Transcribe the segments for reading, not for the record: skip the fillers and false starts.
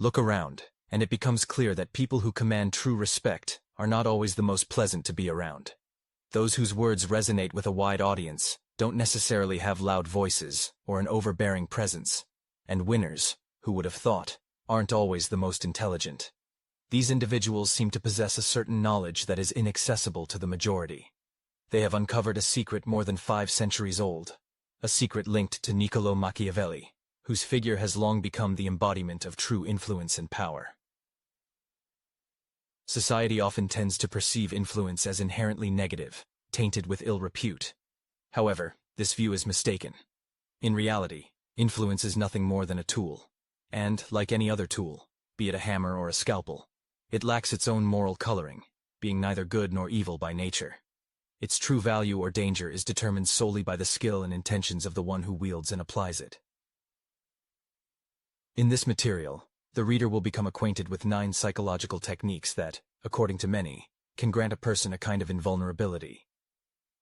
Look around, and it becomes clear that people who command true respect are not always the most pleasant to be around. Those whose words resonate with a wide audience don't necessarily have loud voices or an overbearing presence, and winners, who would have thought, aren't always the most intelligent. These individuals seem to possess a certain knowledge that is inaccessible to the majority. They have uncovered a secret more than 5 centuries old, a secret linked to Niccolò Machiavelli, whose figure has long become the embodiment of true influence and power. Society often tends to perceive influence as inherently negative, tainted with ill repute. However, this view is mistaken. In reality, influence is nothing more than a tool, and, like any other tool, be it a hammer or a scalpel, it lacks its own moral coloring, being neither good nor evil by nature. Its true value or danger is determined solely by the skill and intentions of the one who wields and applies it. In this material, the reader will become acquainted with 9 psychological techniques that, according to many, can grant a person a kind of invulnerability.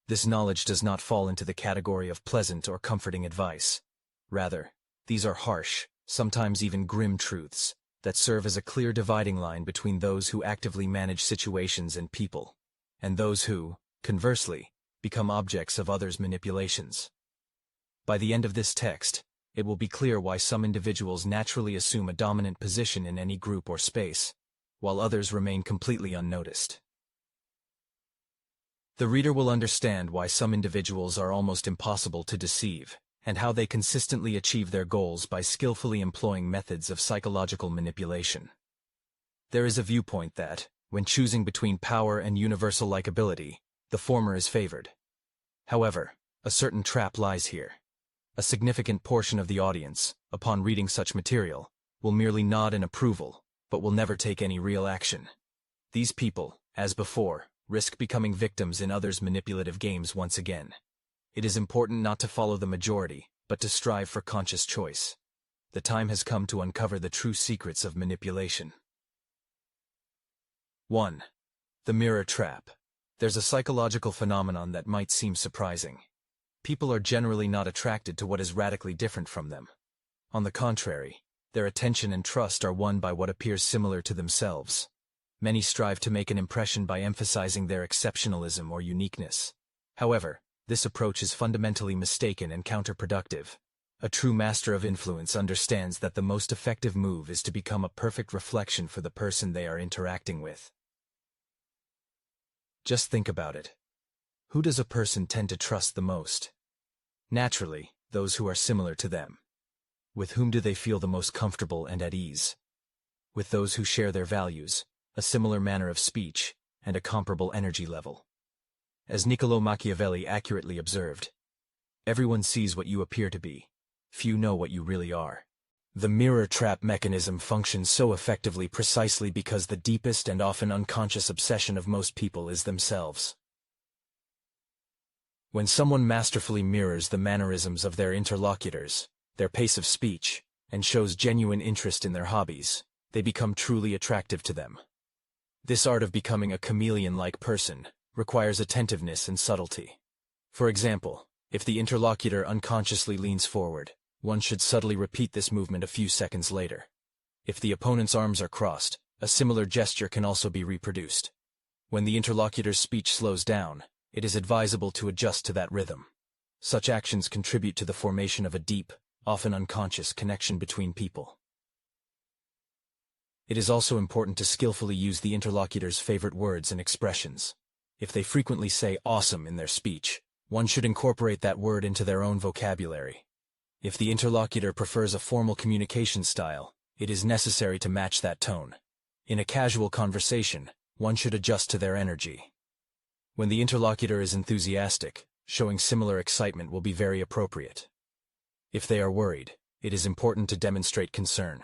This knowledge does not fall into the category of pleasant or comforting advice. Rather, these are harsh, sometimes even grim truths, that serve as a clear dividing line between those who actively manage situations and people, and those who, conversely, become objects of others' manipulations. By the end of this text, it will be clear why some individuals naturally assume a dominant position in any group or space, while others remain completely unnoticed. The reader will understand why some individuals are almost impossible to deceive, and how they consistently achieve their goals by skillfully employing methods of psychological manipulation. There is a viewpoint that, when choosing between power and universal likability, the former is favored. However, a certain trap lies here. A significant portion of the audience, upon reading such material, will merely nod in approval, but will never take any real action. These people, as before, risk becoming victims in others' manipulative games once again. It is important not to follow the majority, but to strive for conscious choice. The time has come to uncover the true secrets of manipulation. 1. The mirror trap. There's a psychological phenomenon that might seem surprising. People are generally not attracted to what is radically different from them. On the contrary, their attention and trust are won by what appears similar to themselves. Many strive to make an impression by emphasizing their exceptionalism or uniqueness. However, this approach is fundamentally mistaken and counterproductive. A true master of influence understands that the most effective move is to become a perfect reflection for the person they are interacting with. Just think about it. Who does a person tend to trust the most? Naturally, those who are similar to them. With whom do they feel the most comfortable and at ease? With those who share their values, a similar manner of speech, and a comparable energy level. As Niccolò Machiavelli accurately observed, everyone sees what you appear to be. Few know what you really are. The mirror trap mechanism functions so effectively precisely because the deepest and often unconscious obsession of most people is themselves. When someone masterfully mirrors the mannerisms of their interlocutors, their pace of speech, and shows genuine interest in their hobbies, they become truly attractive to them. This art of becoming a chameleon-like person requires attentiveness and subtlety. For example, if the interlocutor unconsciously leans forward, one should subtly repeat this movement a few seconds later. If the opponent's arms are crossed, a similar gesture can also be reproduced. When the interlocutor's speech slows down, it is advisable to adjust to that rhythm. Such actions contribute to the formation of a deep, often unconscious connection between people. It is also important to skillfully use the interlocutor's favorite words and expressions. If they frequently say awesome in their speech, one should incorporate that word into their own vocabulary. If the interlocutor prefers a formal communication style, it is necessary to match that tone. In a casual conversation, one should adjust to their energy. When the interlocutor is enthusiastic, showing similar excitement will be very appropriate. If they are worried, it is important to demonstrate concern.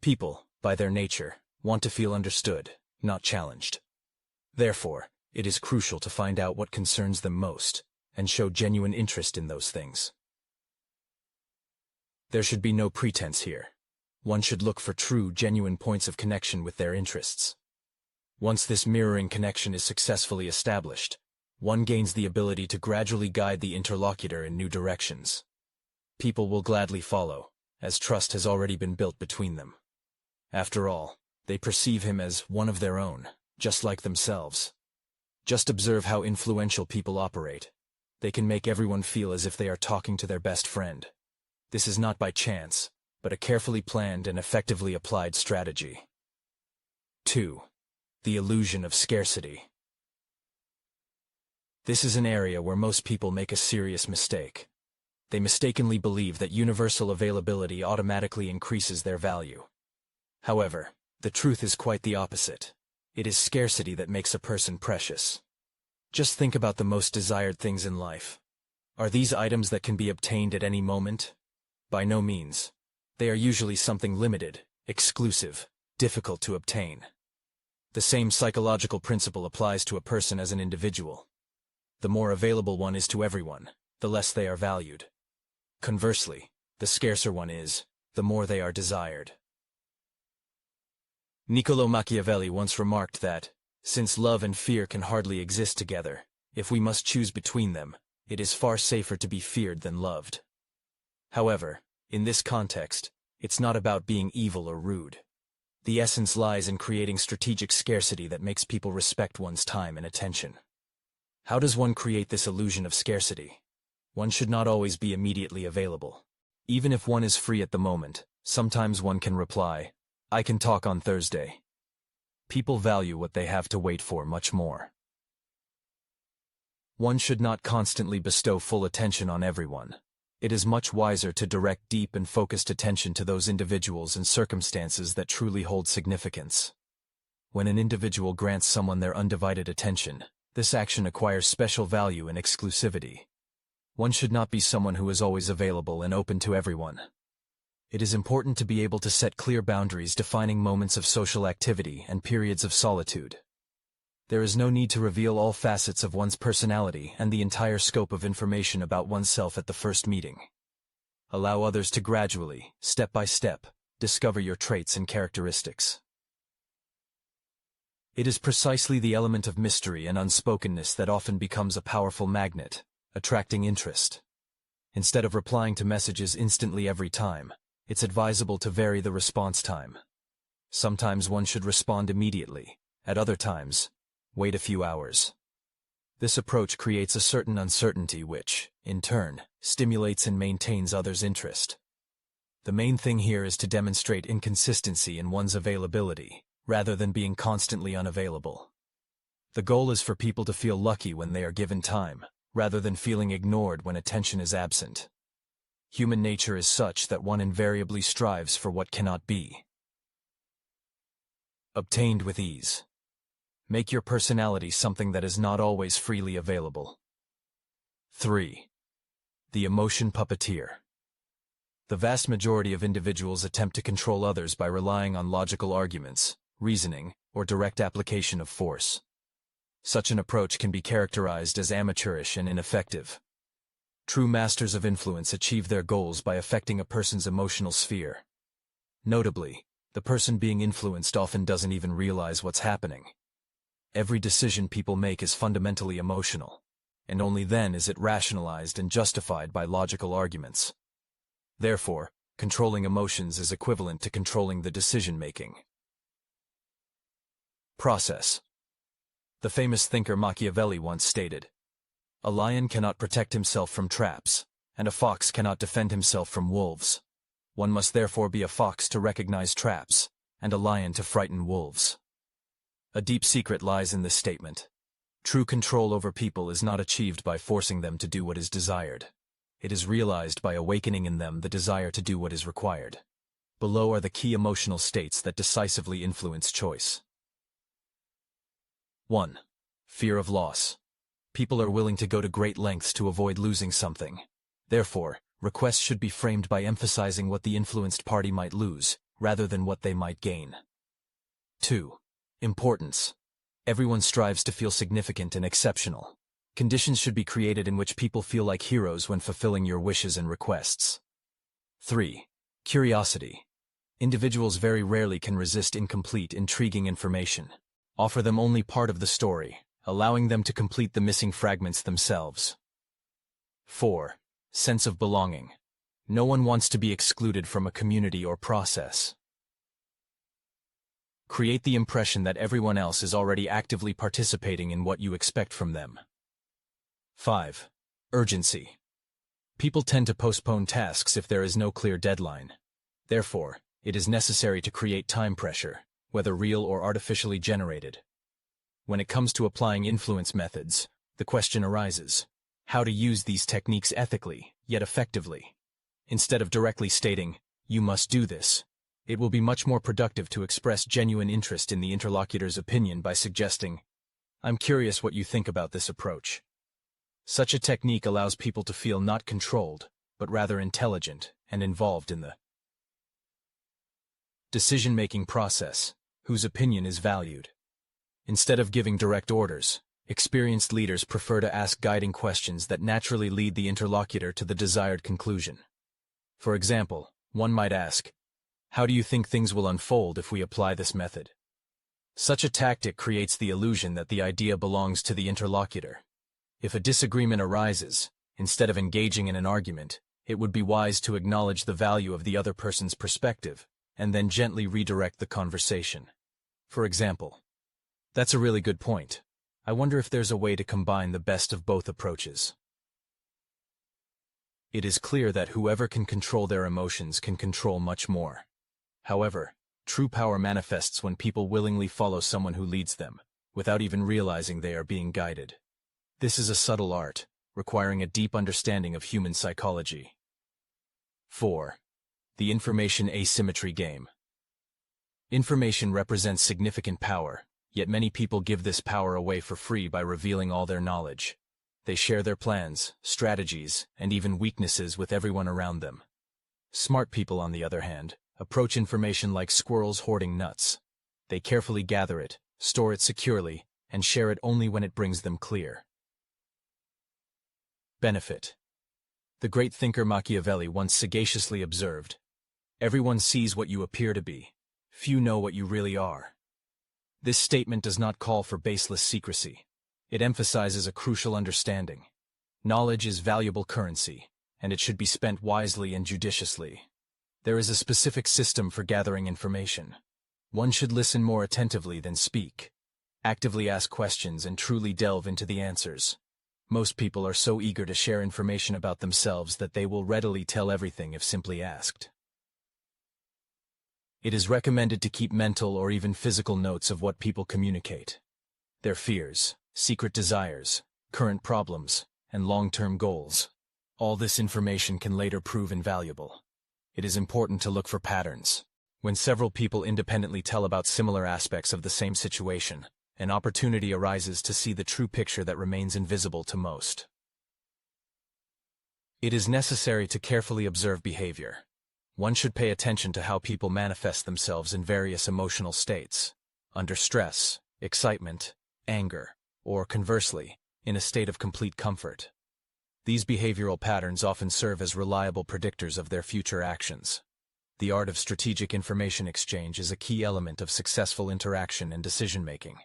People, by their nature, want to feel understood, not challenged. Therefore, it is crucial to find out what concerns them most, and show genuine interest in those things. There should be no pretense here. One should look for true, genuine points of connection with their interests. Once this mirroring connection is successfully established, one gains the ability to gradually guide the interlocutor in new directions. People will gladly follow, as trust has already been built between them. After all, they perceive him as one of their own, just like themselves. Just observe how influential people operate. They can make everyone feel as if they are talking to their best friend. This is not by chance, but a carefully planned and effectively applied strategy. 2. The illusion of scarcity. This is an area where most people make a serious mistake. They mistakenly believe that universal availability automatically increases their value. However, the truth is quite the opposite. It is scarcity that makes a person precious. Just think about the most desired things in life. Are these items that can be obtained at any moment? By no means. They are usually something limited, exclusive, difficult to obtain. The same psychological principle applies to a person as an individual. The more available one is to everyone, the less they are valued. Conversely, the scarcer one is, the more they are desired. Niccolò Machiavelli once remarked that, since love and fear can hardly exist together, if we must choose between them, it is far safer to be feared than loved. However, in this context, it's not about being evil or rude. The essence lies in creating strategic scarcity that makes people respect one's time and attention. How does one create this illusion of scarcity? One should not always be immediately available. Even if one is free at the moment, sometimes one can reply, "I can talk on Thursday." People value what they have to wait for much more. One should not constantly bestow full attention on everyone. It is much wiser to direct deep and focused attention to those individuals and circumstances that truly hold significance. When an individual grants someone their undivided attention, this action acquires special value and exclusivity. One should not be someone who is always available and open to everyone. It is important to be able to set clear boundaries defining moments of social activity and periods of solitude. There is no need to reveal all facets of one's personality and the entire scope of information about oneself at the first meeting. Allow others to gradually, step by step, discover your traits and characteristics. It is precisely the element of mystery and unspokenness that often becomes a powerful magnet, attracting interest. Instead of replying to messages instantly every time, it's advisable to vary the response time. Sometimes one should respond immediately, at other times, wait a few hours. This approach creates a certain uncertainty which, in turn, stimulates and maintains others' interest. The main thing here is to demonstrate inconsistency in one's availability, rather than being constantly unavailable. The goal is for people to feel lucky when they are given time, rather than feeling ignored when attention is absent. Human nature is such that one invariably strives for what cannot be obtained with ease. Make your personality something that is not always freely available. 3. The emotion puppeteer. The vast majority of individuals attempt to control others by relying on logical arguments, reasoning, or direct application of force. Such an approach can be characterized as amateurish and ineffective. True masters of influence achieve their goals by affecting a person's emotional sphere. Notably, the person being influenced often doesn't even realize what's happening. Every decision people make is fundamentally emotional, and only then is it rationalized and justified by logical arguments. Therefore, controlling emotions is equivalent to controlling the decision-making process. The famous thinker Machiavelli once stated, "A lion cannot protect himself from traps, and a fox cannot defend himself from wolves. One must therefore be a fox to recognize traps, and a lion to frighten wolves." A deep secret lies in this statement. True control over people is not achieved by forcing them to do what is desired. It is realized by awakening in them the desire to do what is required. Below are the key emotional states that decisively influence choice. 1. Fear of loss. People are willing to go to great lengths to avoid losing something. Therefore, requests should be framed by emphasizing what the influenced party might lose, rather than what they might gain. 2. Importance. Everyone strives to feel significant and exceptional. Conditions should be created in which people feel like heroes when fulfilling your wishes and requests. 3. Curiosity. Individuals very rarely can resist incomplete, intriguing information. Offer them only part of the story, allowing them to complete the missing fragments themselves. 4. Sense of belonging. No one wants to be excluded from a community or process. Create the impression that everyone else is already actively participating in what you expect from them. 5. Urgency. People tend to postpone tasks if there is no clear deadline. Therefore, it is necessary to create time pressure, whether real or artificially generated. When it comes to applying influence methods, the question arises: how to use these techniques ethically, yet effectively? Instead of directly stating, "You must do this," it will be much more productive to express genuine interest in the interlocutor's opinion by suggesting, "I'm curious what you think about this approach." Such a technique allows people to feel not controlled, but rather intelligent and involved in the decision-making process, whose opinion is valued. Instead of giving direct orders, experienced leaders prefer to ask guiding questions that naturally lead the interlocutor to the desired conclusion. For example, one might ask, "How do you think things will unfold if we apply this method?" Such a tactic creates the illusion that the idea belongs to the interlocutor. If a disagreement arises, instead of engaging in an argument, it would be wise to acknowledge the value of the other person's perspective, and then gently redirect the conversation. For example, "That's a really good point. I wonder if there's a way to combine the best of both approaches." It is clear that whoever can control their emotions can control much more. However, true power manifests when people willingly follow someone who leads them, without even realizing they are being guided. This is a subtle art, requiring a deep understanding of human psychology. 4. The information asymmetry game. Information represents significant power, yet many people give this power away for free by revealing all their knowledge. They share their plans, strategies, and even weaknesses with everyone around them. Smart people, on the other hand, approach information like squirrels hoarding nuts. They carefully gather it, store it securely, and share it only when it brings them clear benefit. The great thinker Machiavelli once sagaciously observed, "Everyone sees what you appear to be. Few know what you really are." This statement does not call for baseless secrecy. It emphasizes a crucial understanding. Knowledge is valuable currency, and it should be spent wisely and judiciously. There is a specific system for gathering information. One should listen more attentively than speak. Actively ask questions and truly delve into the answers. Most people are so eager to share information about themselves that they will readily tell everything if simply asked. It is recommended to keep mental or even physical notes of what people communicate. Their fears, secret desires, current problems, and long-term goals. All this information can later prove invaluable. It is important to look for patterns. When several people independently tell about similar aspects of the same situation, an opportunity arises to see the true picture that remains invisible to most. It is necessary to carefully observe behavior. One should pay attention to how people manifest themselves in various emotional states, under stress, excitement, anger, or conversely, in a state of complete comfort. These behavioral patterns often serve as reliable predictors of their future actions. The art of strategic information exchange is a key element of successful interaction and decision-making.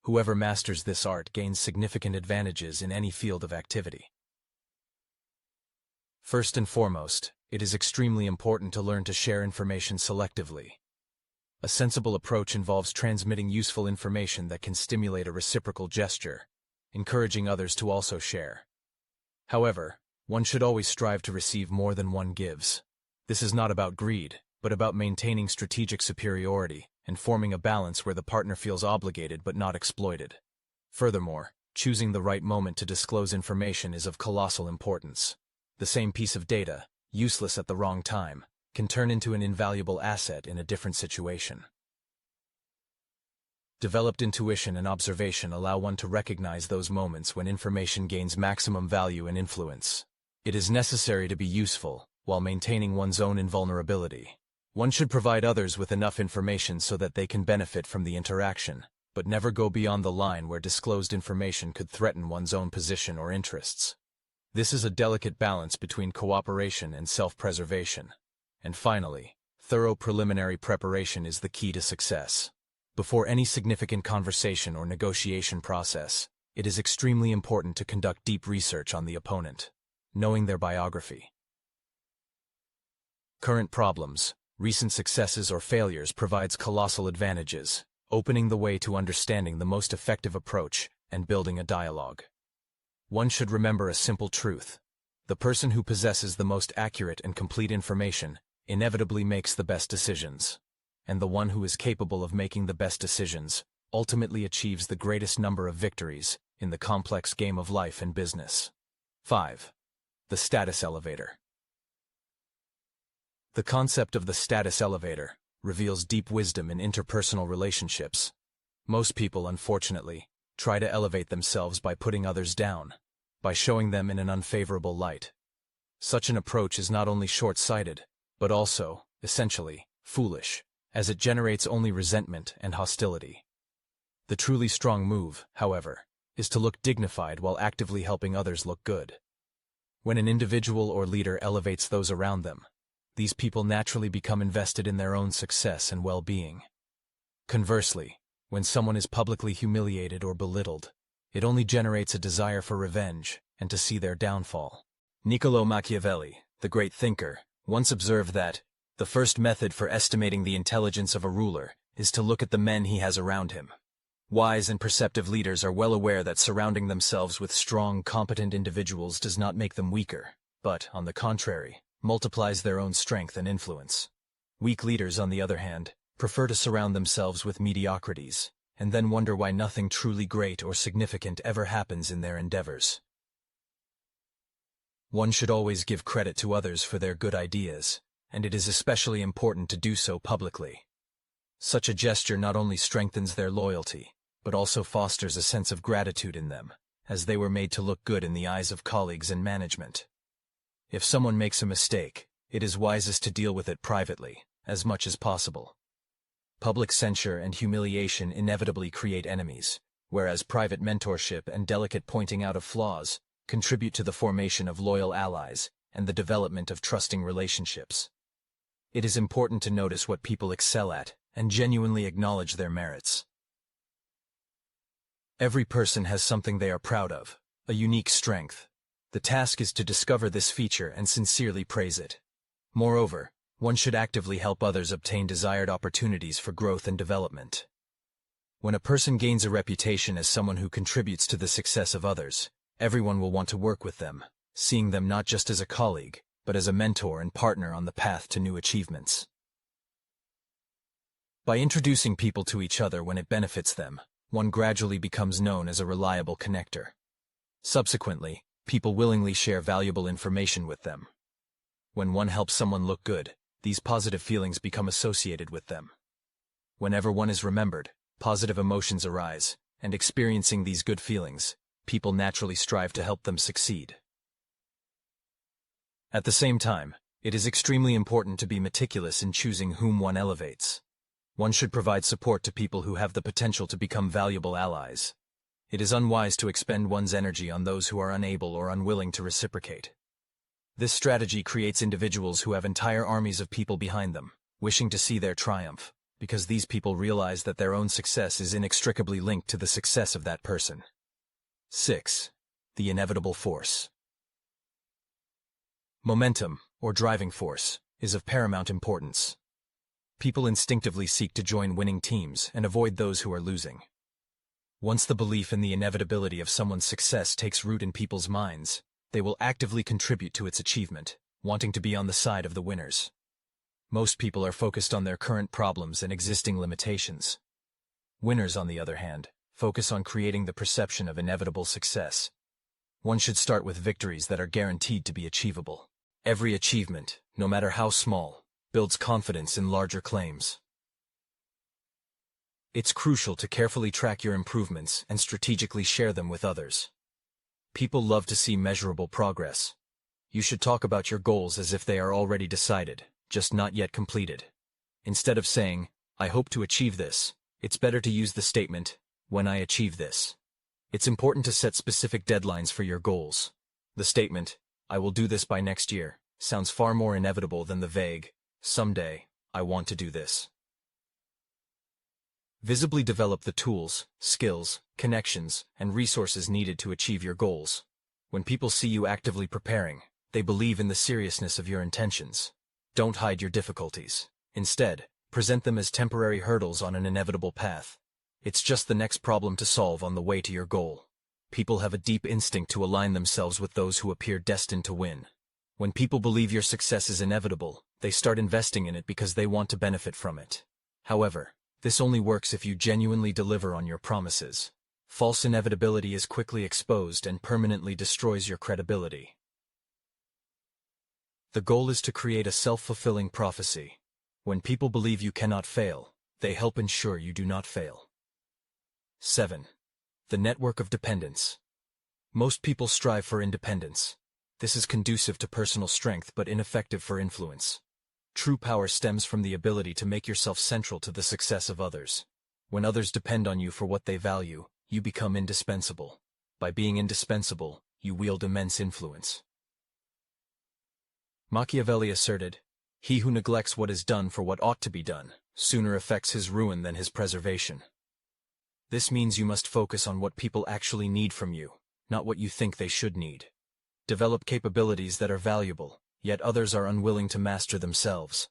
Whoever masters this art gains significant advantages in any field of activity. First and foremost, it is extremely important to learn to share information selectively. A sensible approach involves transmitting useful information that can stimulate a reciprocal gesture, encouraging others to also share. However, one should always strive to receive more than one gives. This is not about greed, but about maintaining strategic superiority and forming a balance where the partner feels obligated but not exploited. Furthermore, choosing the right moment to disclose information is of colossal importance. The same piece of data, useless at the wrong time, can turn into an invaluable asset in a different situation. Developed intuition and observation allow one to recognize those moments when information gains maximum value and influence. It is necessary to be useful, while maintaining one's own invulnerability. One should provide others with enough information so that they can benefit from the interaction, but never go beyond the line where disclosed information could threaten one's own position or interests. This is a delicate balance between cooperation and self-preservation. And finally, thorough preliminary preparation is the key to success. Before any significant conversation or negotiation process, it is extremely important to conduct deep research on the opponent, knowing their biography, current problems, recent successes or failures provides colossal advantages. opening the way to understanding the most effective approach and building a dialogue. One should remember a simple truth. The person who possesses the most accurate and complete information inevitably makes the best decisions, and the one who is capable of making the best decisions ultimately achieves the greatest number of victories in the complex game of life and business. 5. The status elevator. The concept of the status elevator reveals deep wisdom in interpersonal relationships. Most people, unfortunately, try to elevate themselves by putting others down, by showing them in an unfavorable light. Such an approach is not only short-sighted, but also, essentially, foolish, as it generates only resentment and hostility. The truly strong move, however, is to look dignified while actively helping others look good. When an individual or leader elevates those around them, these people naturally become invested in their own success and well-being. Conversely, when someone is publicly humiliated or belittled, it only generates a desire for revenge and to see their downfall. Niccolò Machiavelli, the great thinker, once observed that the first method for estimating the intelligence of a ruler is to look at the men he has around him. Wise and perceptive leaders are well aware that surrounding themselves with strong, competent individuals does not make them weaker, but, on the contrary, multiplies their own strength and influence. Weak leaders, on the other hand, prefer to surround themselves with mediocrities, and then wonder why nothing truly great or significant ever happens in their endeavors. One should always give credit to others for their good ideas, and it is especially important to do so publicly. Such a gesture not only strengthens their loyalty, but also fosters a sense of gratitude in them, as they were made to look good in the eyes of colleagues and management. If someone makes a mistake, it is wisest to deal with it privately, as much as possible. Public censure and humiliation inevitably create enemies, whereas private mentorship and delicate pointing out of flaws contribute to the formation of loyal allies and the development of trusting relationships. It is important to notice what people excel at and genuinely acknowledge their merits. Every person has something they are proud of, a unique strength. The task is to discover this feature and sincerely praise it. Moreover, one should actively help others obtain desired opportunities for growth and development. When a person gains a reputation as someone who contributes to the success of others, everyone will want to work with them, seeing them not just as a colleague, but as a mentor and partner on the path to new achievements. By introducing people to each other when it benefits them, one gradually becomes known as a reliable connector. Subsequently, people willingly share valuable information with them. When one helps someone look good, these positive feelings become associated with them. Whenever one is remembered, positive emotions arise, and experiencing these good feelings, people naturally strive to help them succeed. At the same time, it is extremely important to be meticulous in choosing whom one elevates. One should provide support to people who have the potential to become valuable allies. It is unwise to expend one's energy on those who are unable or unwilling to reciprocate. This strategy creates individuals who have entire armies of people behind them, wishing to see their triumph, because these people realize that their own success is inextricably linked to the success of that person. 6. The inevitable force. Momentum, or driving force, is of paramount importance. People instinctively seek to join winning teams and avoid those who are losing. Once the belief in the inevitability of someone's success takes root in people's minds, they will actively contribute to its achievement, wanting to be on the side of the winners. Most people are focused on their current problems and existing limitations. Winners, on the other hand, focus on creating the perception of inevitable success. One should start with victories that are guaranteed to be achievable. Every achievement, no matter how small, builds confidence in larger claims. It's crucial to carefully track your improvements and strategically share them with others. People love to see measurable progress. You should talk about your goals as if they are already decided, just not yet completed. Instead of saying, "I hope to achieve this," it's better to use the statement, "when I achieve this." It's important to set specific deadlines for your goals. The statement, "I will do this by next year," sounds far more inevitable than the vague, "someday, I want to do this." Visibly develop the tools, skills, connections, and resources needed to achieve your goals. When people see you actively preparing, they believe in the seriousness of your intentions. Don't hide your difficulties. Instead, present them as temporary hurdles on an inevitable path, It's just the next problem to solve on the way to your goal. People have a deep instinct to align themselves with those who appear destined to win. When people believe your success is inevitable, they start investing in it because they want to benefit from it. However, this only works if you genuinely deliver on your promises. False inevitability is quickly exposed and permanently destroys your credibility. The goal is to create a self-fulfilling prophecy. When people believe you cannot fail, they help ensure you do not fail. 7. The network of dependence. Most people strive for independence. This is conducive to personal strength but ineffective for influence. True power stems from the ability to make yourself central to the success of others. When others depend on you for what they value, you become indispensable. By being indispensable, you wield immense influence. Machiavelli asserted, "He who neglects what is done for what ought to be done, sooner effects his ruin than his preservation." This means you must focus on what people actually need from you, not what you think they should need. Develop capabilities that are valuable, yet others are unwilling to master themselves.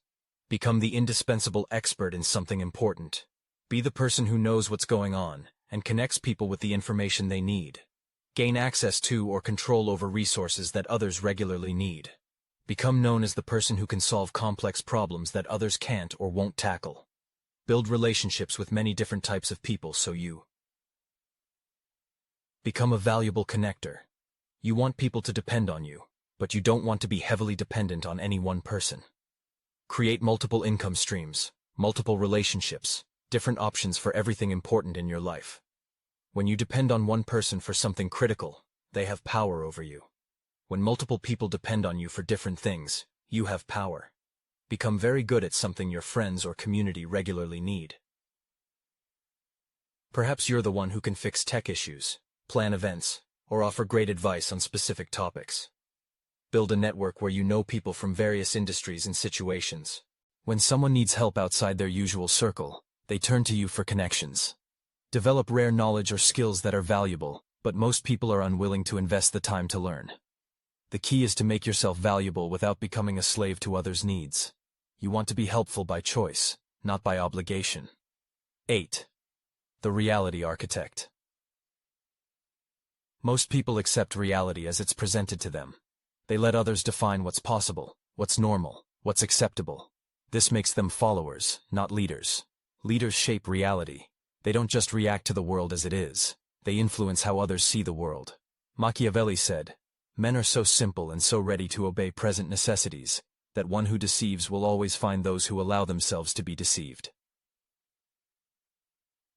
Become the indispensable expert in something important. Be the person who knows what's going on and connects people with the information they need. Gain access to or control over resources that others regularly need. Become known as the person who can solve complex problems that others can't or won't tackle. Build relationships with many different types of people so you become a valuable connector. You want people to depend on you, but you don't want to be heavily dependent on any one person. Create multiple income streams, multiple relationships, different options for everything important in your life. When you depend on one person for something critical, they have power over you. When multiple people depend on you for different things, you have power. Become very good at something your friends or community regularly need. Perhaps you're the one who can fix tech issues, plan events, or offer great advice on specific topics. Build a network where you know people from various industries and situations. When someone needs help outside their usual circle, they turn to you for connections. Develop rare knowledge or skills that are valuable, but most people are unwilling to invest the time to learn. The key is to make yourself valuable without becoming a slave to others' needs. You want to be helpful by choice, not by obligation. 8. The reality architect. Most people accept reality as it's presented to them. They let others define what's possible, what's normal, what's acceptable. This makes them followers, not leaders. Leaders shape reality. They don't just react to the world as it is. They influence how others see the world. Machiavelli said, "Men are so simple and so ready to obey present necessities, that one who deceives will always find those who allow themselves to be deceived."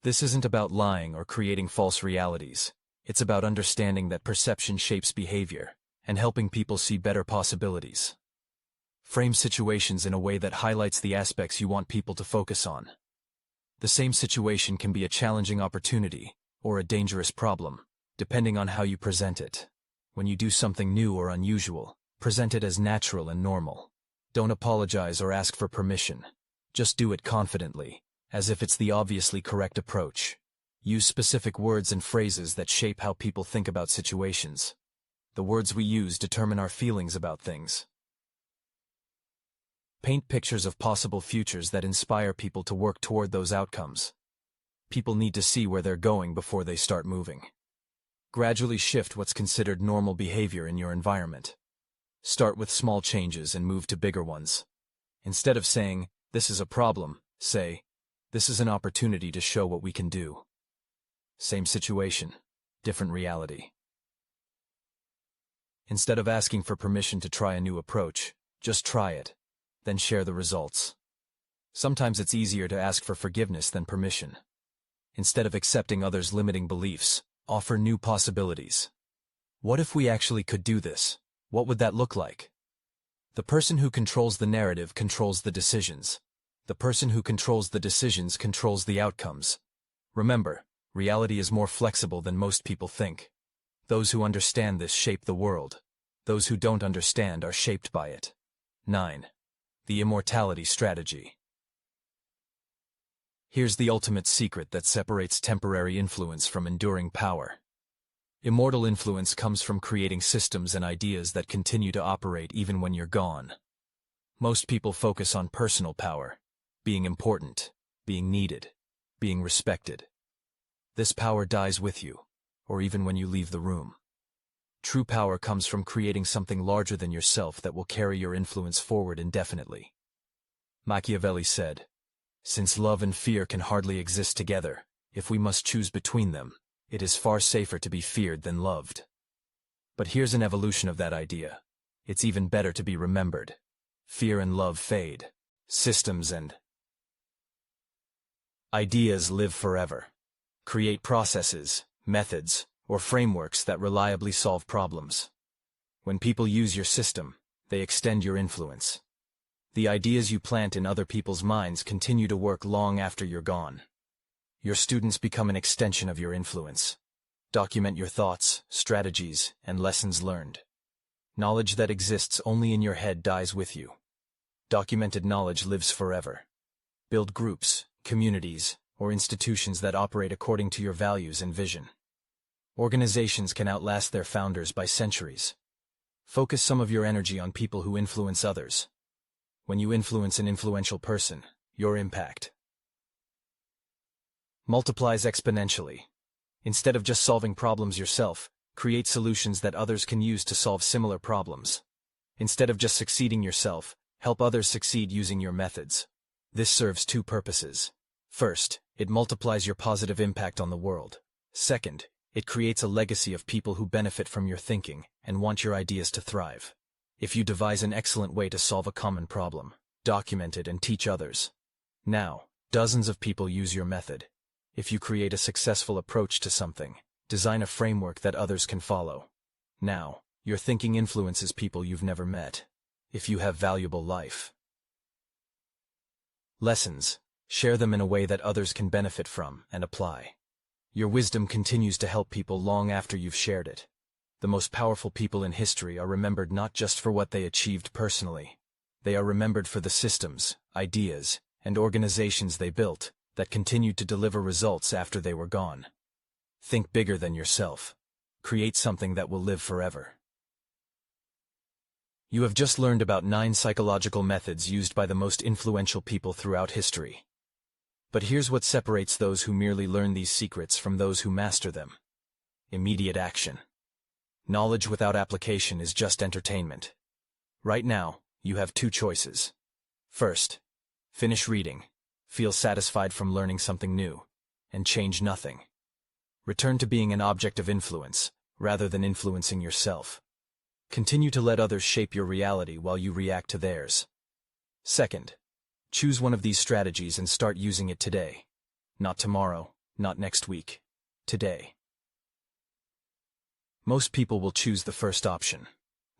This isn't about lying or creating false realities. It's about understanding that perception shapes behavior, and helping people see better possibilities. Frame situations in a way that highlights the aspects you want people to focus on. The same situation can be a challenging opportunity, or a dangerous problem, depending on how you present it. When you do something new or unusual, present it as natural and normal. Don't apologize or ask for permission. Just do it confidently, as if it's the obviously correct approach. Use specific words and phrases that shape how people think about situations. The words we use determine our feelings about things. Paint pictures of possible futures that inspire people to work toward those outcomes. People need to see where they're going before they start moving. Gradually shift what's considered normal behavior in your environment. Start with small changes and move to bigger ones. Instead of saying, "This is a problem," say, "This is an opportunity to show what we can do." Same situation, different reality. Instead of asking for permission to try a new approach, just try it, then share the results. Sometimes it's easier to ask for forgiveness than permission. Instead of accepting others' limiting beliefs, offer new possibilities. What if we actually could do this? What would that look like? The person who controls the narrative controls the decisions. The person who controls the decisions controls the outcomes. Remember, reality is more flexible than most people think. Those who understand this shape the world. Those who don't understand are shaped by it. 9. The immortality strategy. Here's the ultimate secret that separates temporary influence from enduring power. Immortal influence comes from creating systems and ideas that continue to operate even when you're gone. Most people focus on personal power, being important, being needed, being respected. This power dies with you, or even when you leave the room. True power comes from creating something larger than yourself that will carry your influence forward indefinitely. Machiavelli said, "Since love and fear can hardly exist together, if we must choose between them, it is far safer to be feared than loved." But here's an evolution of that idea. It's even better to be remembered. Fear and love fade. Systems and ideas live forever. Create processes, methods, or frameworks that reliably solve problems. When people use your system, they extend your influence. The ideas you plant in other people's minds continue to work long after you're gone. Your students become an extension of your influence. Document your thoughts, strategies, and lessons learned. Knowledge that exists only in your head dies with you. Documented knowledge lives forever. Build groups, communities, or institutions that operate according to your values and vision. Organizations can outlast their founders by centuries. Focus some of your energy on people who influence others. When you influence an influential person, your impact multiplies exponentially. Instead of just solving problems yourself, create solutions that others can use to solve similar problems. Instead of just succeeding yourself, help others succeed using your methods. This serves two purposes. First, it multiplies your positive impact on the world. Second, it creates a legacy of people who benefit from your thinking and want your ideas to thrive. If you devise an excellent way to solve a common problem, document it and teach others. Now, dozens of people use your method. If you create a successful approach to something, design a framework that others can follow. Now, your thinking influences people you've never met. If you have valuable life lessons, share them in a way that others can benefit from and apply. Your wisdom continues to help people long after you've shared it. The most powerful people in history are remembered not just for what they achieved personally. They are remembered for the systems, ideas, and organizations they built that continued to deliver results after they were gone. Think bigger than yourself. Create something that will live forever. You have just learned about 9 psychological methods used by the most influential people throughout history. But here's what separates those who merely learn these secrets from those who master them. Immediate action. Knowledge without application is just entertainment. Right now, you have 2 choices. First, finish reading, feel satisfied from learning something new, and change nothing. Return to being an object of influence, rather than influencing yourself. Continue to let others shape your reality while you react to theirs. Second, choose one of these strategies and start using it today. Not tomorrow, not next week. Today. Most people will choose the first option.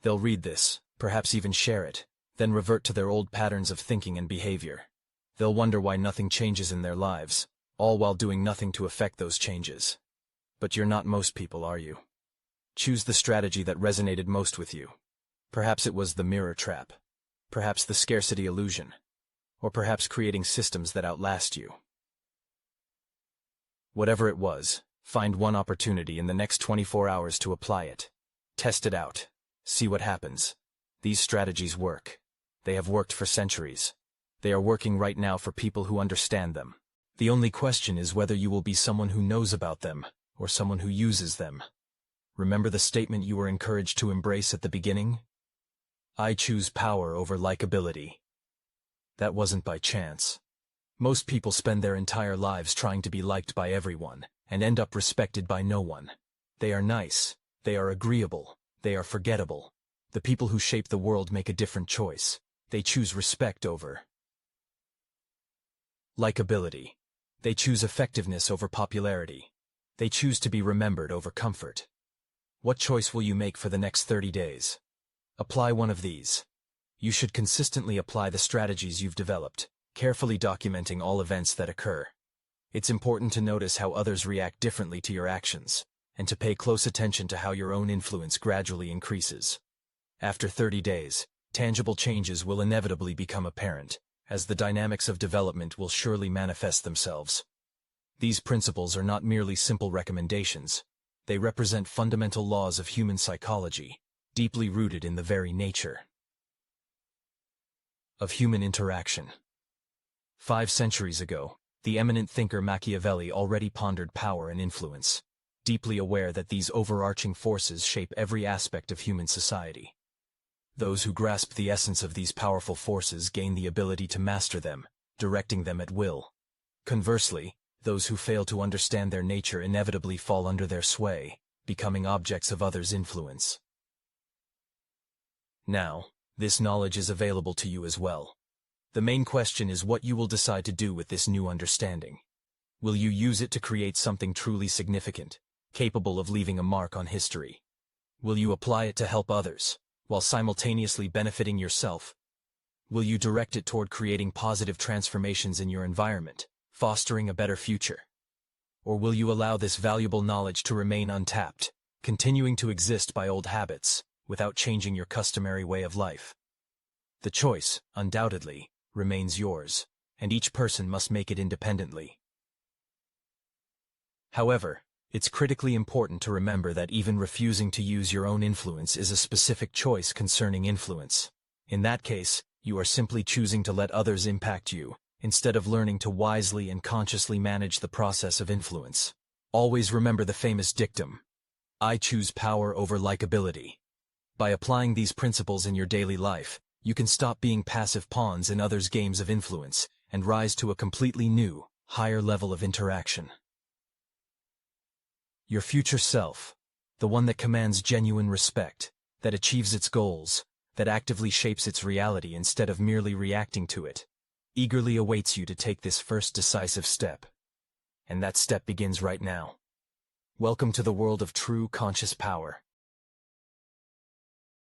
They'll read this, perhaps even share it, then revert to their old patterns of thinking and behavior. They'll wonder why nothing changes in their lives, all while doing nothing to affect those changes. But you're not most people, are you? Choose the strategy that resonated most with you. Perhaps it was the mirror trap. Perhaps the scarcity illusion. Or perhaps creating systems that outlast you. Whatever it was, find one opportunity in the next 24 hours to apply it. Test it out. See what happens. These strategies work. They have worked for centuries. They are working right now for people who understand them. The only question is whether you will be someone who knows about them, or someone who uses them. Remember the statement you were encouraged to embrace at the beginning? I choose power over likability. That wasn't by chance. Most people spend their entire lives trying to be liked by everyone, and end up respected by no one. They are nice, they are agreeable, they are forgettable. The people who shape the world make a different choice. They choose respect over likability. They choose effectiveness over popularity. They choose to be remembered over comfort. What choice will you make for the next 30 days? Apply one of these. You should consistently apply the strategies you've developed, carefully documenting all events that occur. It's important to notice how others react differently to your actions, and to pay close attention to how your own influence gradually increases. After 30 days, tangible changes will inevitably become apparent, as the dynamics of development will surely manifest themselves. These principles are not merely simple recommendations. They represent fundamental laws of human psychology, deeply rooted in the very nature of human interaction. 5 centuries ago, The eminent thinker Machiavelli already pondered power and influence, deeply aware that these overarching forces shape every aspect of human society. Those who grasp the essence of these powerful forces gain the ability to master them, directing them at will. Conversely, those who fail to understand their nature inevitably fall under their sway, becoming objects of others' influence. Now, this knowledge is available to you as well. The main question is what you will decide to do with this new understanding. Will you use it to create something truly significant, capable of leaving a mark on history? Will you apply it to help others, while simultaneously benefiting yourself? Will you direct it toward creating positive transformations in your environment, fostering a better future? Or will you allow this valuable knowledge to remain untapped, continuing to exist by old habits, without changing your customary way of life? The choice, undoubtedly, remains yours, and each person must make it independently. However, it's critically important to remember that even refusing to use your own influence is a specific choice concerning influence. In that case, you are simply choosing to let others impact you, instead of learning to wisely and consciously manage the process of influence. Always remember the famous dictum, "I choose power over likability." By applying these principles in your daily life, you can stop being passive pawns in others' games of influence and rise to a completely new, higher level of interaction. Your future self, the one that commands genuine respect, that achieves its goals, that actively shapes its reality instead of merely reacting to it, eagerly awaits you to take this first decisive step. And that step begins right now. Welcome to the world of true conscious power.